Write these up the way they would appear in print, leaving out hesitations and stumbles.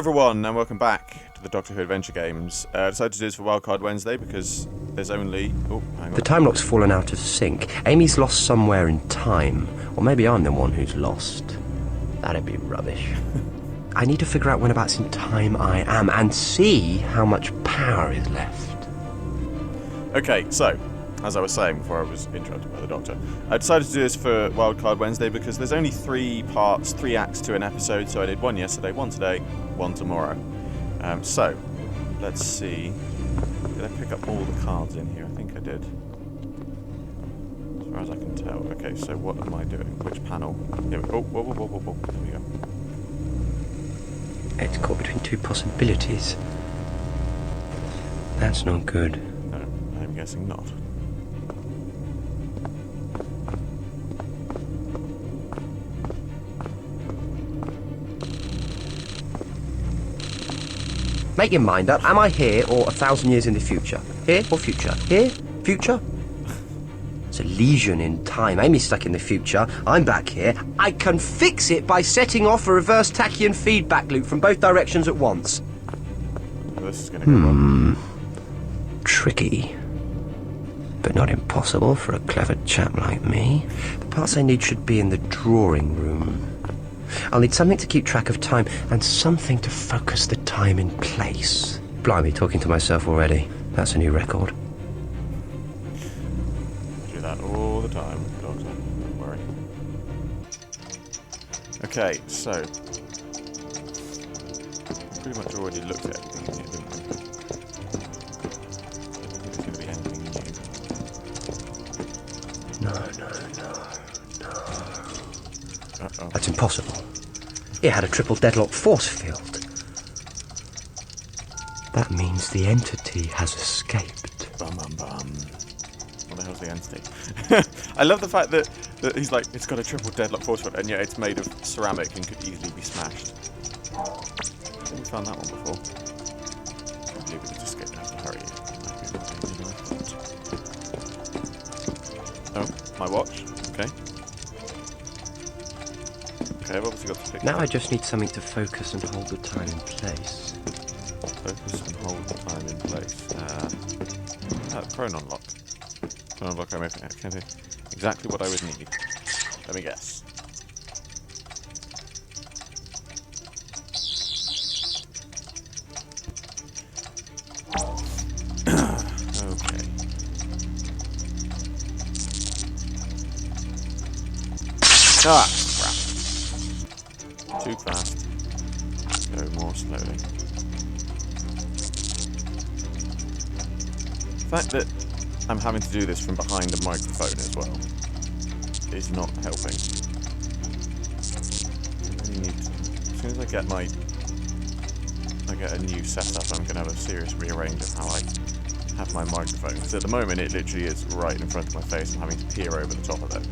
everyone, and welcome back to the Doctor Who Adventure Games. I decided to do this for Wildcard Wednesday because there's only... Oh, hang on. The time lock's fallen out of sync. Amy's lost somewhere in time. Or maybe I'm the one who's lost. That'd be rubbish. I need to figure out whenabouts in time I am and see how much power is left. Okay, so, as I was saying before I was interrupted by the Doctor, I decided to do this for Wildcard Wednesday because there's only 3 parts, 3 acts to an episode, so I did 1 yesterday, 1 today, 1 tomorrow. So, let's see. Did I pick up all the cards in here? I think I did. As far as I can tell. Okay, so what am I doing? Which panel? Here we go. Oh, whoa, whoa, whoa, whoa, whoa. There we go. It's caught between 2 possibilities. That's not good. No, I'm guessing not. Make your mind up. Am I here or 1,000 years in the future? Here or future? Here? Future? It's a lesion in time. Amy's stuck in the future. I'm back here. I can fix it by setting off a reverse tachyon feedback loop from both directions at once. Well, this is going to go wrong. Tricky. But not impossible for a clever chap like me. The parts I need should be in the drawing room. I'll need something to keep track of time and something to focus the time in place. Blimey, talking to myself already. That's a new record. I do that all the time, Doctor. Don't worry. Okay, so I pretty much already looked at everything here, didn't we? I don't think there's going to be anything new. No. Uh-oh. That's impossible. It had a triple deadlock force field. That means the entity has escaped. Bum bum bum. What the hell's the entity? I love the fact that he's like, it's got a triple deadlock force field, and yet it's made of ceramic and could easily be smashed. I think we found that one before. I can't believe we just escaped and have to hurry. Oh, my watch. Okay. Okay, I've obviously got to pick. Now I just need something to focus and hold the time in place. Focus and hold the time in place. Pronon lock. Pronon lock, I'm okay. Exactly what I would need. Let me guess. Okay. Ah, crap. Too fast. Go more slowly. The fact that I'm having to do this from behind a microphone as well is not helping. I really need to, as soon as I get a new setup, I'm going to have a serious rearrange of how I have my microphone. Because at the moment it literally is right in front of my face. I'm having to peer over the top of it.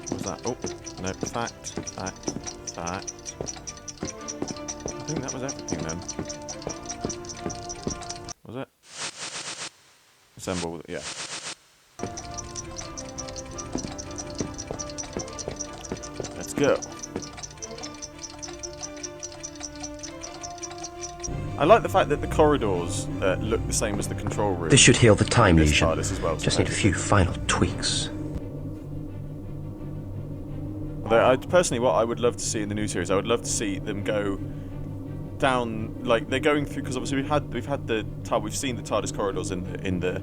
What was that? Oh, no, fact. I think that was everything then. Was it? Assemble, yeah. Let's go. I like the fact that the corridors look the same as the control room. This should heal the time lesion. TARDIS as well, Just need a few final tweaks. Although, personally, what I would love to see in the new series, I would love to see them go down, like they're going through, because obviously we've seen the TARDIS corridors in the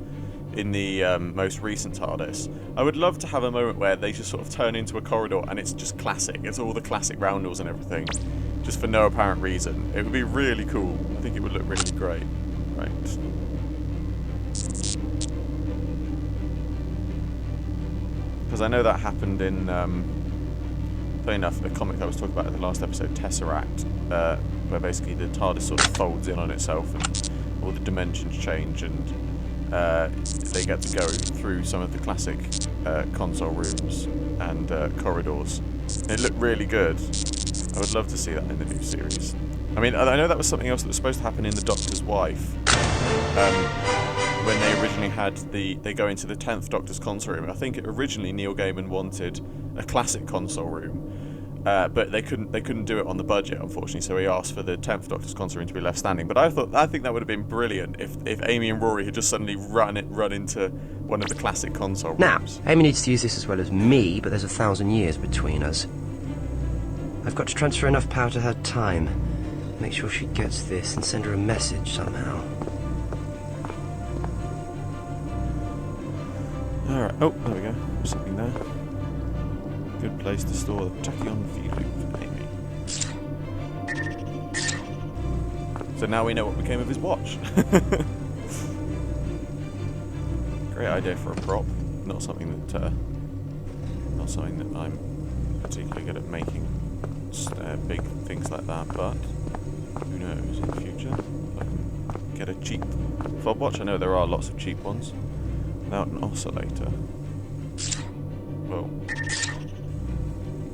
most recent TARDIS. I would love to have a moment where they just sort of turn into a corridor and it's just classic. It's all the classic roundels and everything, just for no apparent reason. It would be really cool. I think it would look really great. Right. Because I know that happened in, funny enough, the comic I was talking about in the last episode, Tesseract, where basically the TARDIS sort of folds in on itself and all the dimensions change, and they get to go through some of the classic console rooms and corridors. And it looked really good. I would love to see that in the new series. I mean, I know that was something else that was supposed to happen in The Doctor's Wife. when they originally had they go into the 10th Doctor's console room. I think originally Neil Gaiman wanted a classic console room, but they couldn't do it on the budget, unfortunately. So he asked for the 10th Doctor's console room to be left standing. But I think that would have been brilliant if Amy and Rory had just suddenly run into one of the classic console rooms. Now, Amy needs to use this as well as me, but there's 1,000 years between us. I've got to transfer enough power to her time. Make sure she gets this and send her a message somehow. Alright, oh, there we go. Something there. Good place to store the tachyon feed loop for Amy. So now we know what became of his watch. Great idea for a prop. Not something that I'm particularly good at making big things like that, but who knows in the future. I can get a cheap fob watch. I know there are lots of cheap ones. Without an oscillator. Whoa.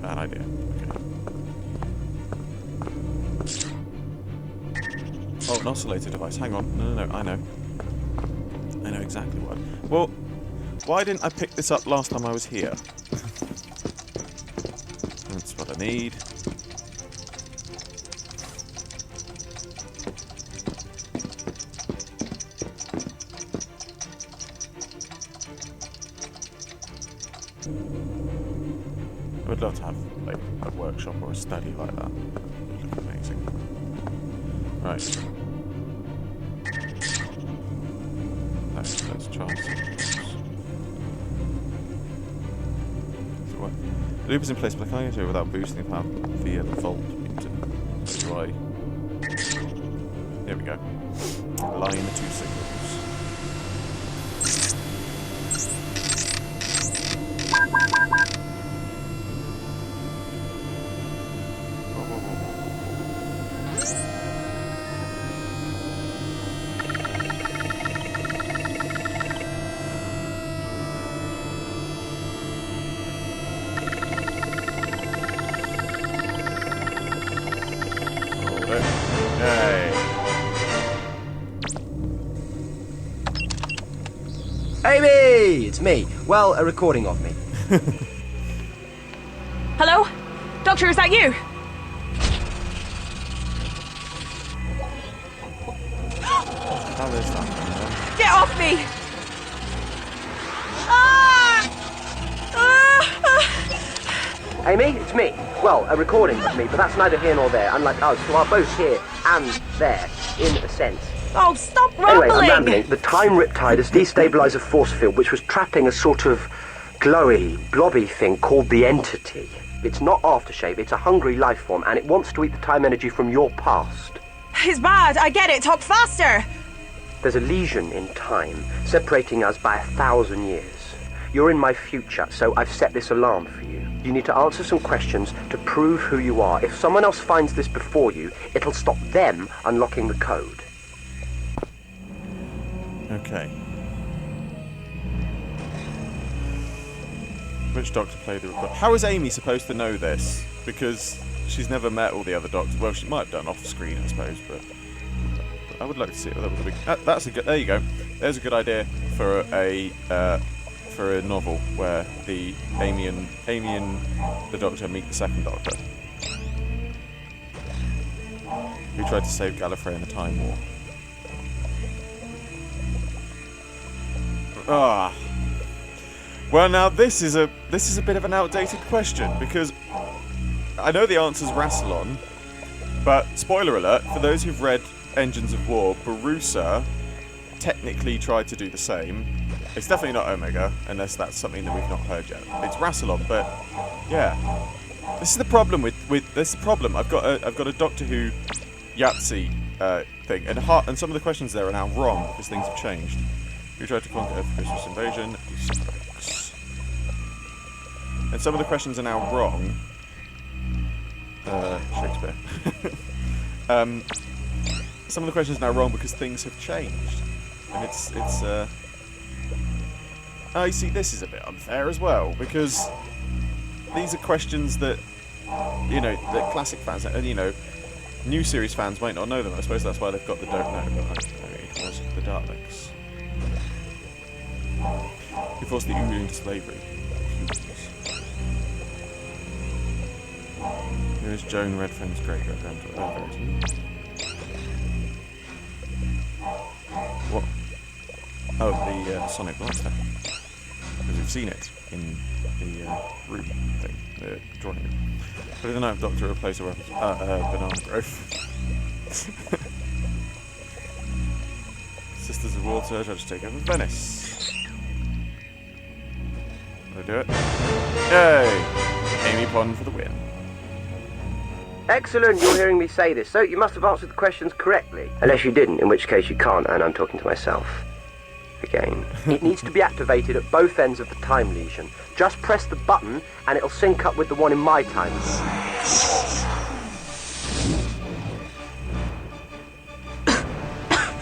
Bad idea. Okay. Oh, an oscillator device. Hang on. No, I know. I know exactly what. Well, why didn't I pick this up last time I was here? That's what I need. I would love to have like a workshop or a study like that. It would look amazing. Right. Let's try some. So the loop is in place, but I can't get to it without boosting the power via the volt meter. So do I? Here we go. Align the two signals. Amy! It's me. Well, a recording of me. Hello? Doctor, is that you? How is that? Get off me! Ah! Ah! Amy, it's me. Well, a recording of me, but that's neither here nor there, unlike us, who are both here and there, in a sense. Oh, stop rambling! Anyway, I'm rambling. The time riptide has destabilised a force field which was trapping a sort of glowy, blobby thing called the Entity. It's not aftershave, it's a hungry life form, and it wants to eat the time energy from your past. It's bad, I get it. Talk faster! There's a lesion in time, separating us by 1,000 years. You're in my future, so I've set this alarm for you. You need to answer some questions to prove who you are. If someone else finds this before you, it'll stop them unlocking the code. Okay. Which Doctor played the record? How is Amy supposed to know this? Because she's never met all the other Doctors. Well, she might have done off screen, I suppose, but I would like to see it. That would be, that's a good. There you go. There's a good idea for a novel where the Amy and the Doctor meet the second Doctor, who tried to save Gallifrey in the Time War. Ah. Well, now this is a bit of an outdated question, because I know the answer's Rassilon, but spoiler alert for those who've read Engines of War, Barusa technically tried to do the same. It's definitely not Omega, unless that's something that we've not heard yet. It's Rassilon, but yeah, this is the problem with this is the problem. I've got a Doctor Who Yahtzee thing, and some of the questions there are now wrong because things have changed. Who tried to conquer Earth for Christmas invasion? And some of the questions are now wrong. Shakespeare. Some of the questions are now wrong because things have changed, and it's. Oh, you see, this is a bit unfair as well, because these are questions that, that classic fans and new series fans might not know them. I suppose that's why they've got the don't know. But it was the Daleks. He forced the Ood into slavery. Here is Joan Redfern's great-great-granddaughter. Oh, very cute. What? Oh, the Sonic Blaster. Because we've seen it in the room thing, the drawing room. But the Ninth Doctor replaced a banana grove. Sisters of Water try to take over Venice. Did I do it? Yay! Amy Pond for the win. Excellent, you're hearing me say this, so you must have answered the questions correctly. Unless you didn't, in which case you can't, and I'm talking to myself. Again. It needs to be activated at both ends of the time lesion. Just press the button, and it'll sync up with the one in my time.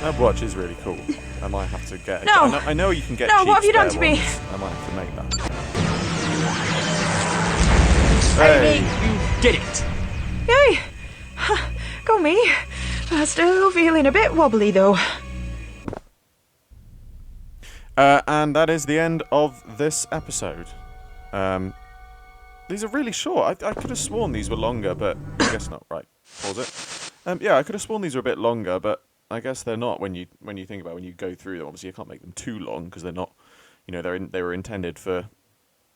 That watch is really cool. I might have to get. No. I know you can get. No, cheap what have you done spare to me? ones. I might have to make that. Amy, you did it! Yay! Go me. Still feeling a bit wobbly though. And that is the end of this episode. These are really short. I could have sworn these were longer, but I guess not. Right, pause it. Yeah, I could have sworn these were a bit longer, but I guess they're not when you think about it, when you go through them. Obviously, you can't make them too long because they're not. They were intended for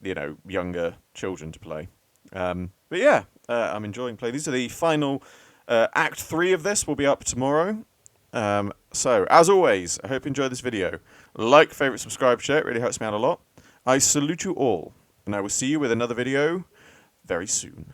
younger children to play. But yeah, I'm enjoying playing. These are the final Act 3 of this. Will be up tomorrow. So, as always, I hope you enjoyed this video. Like, favourite, subscribe, share. It really helps me out a lot. I salute you all, and I will see you with another video very soon.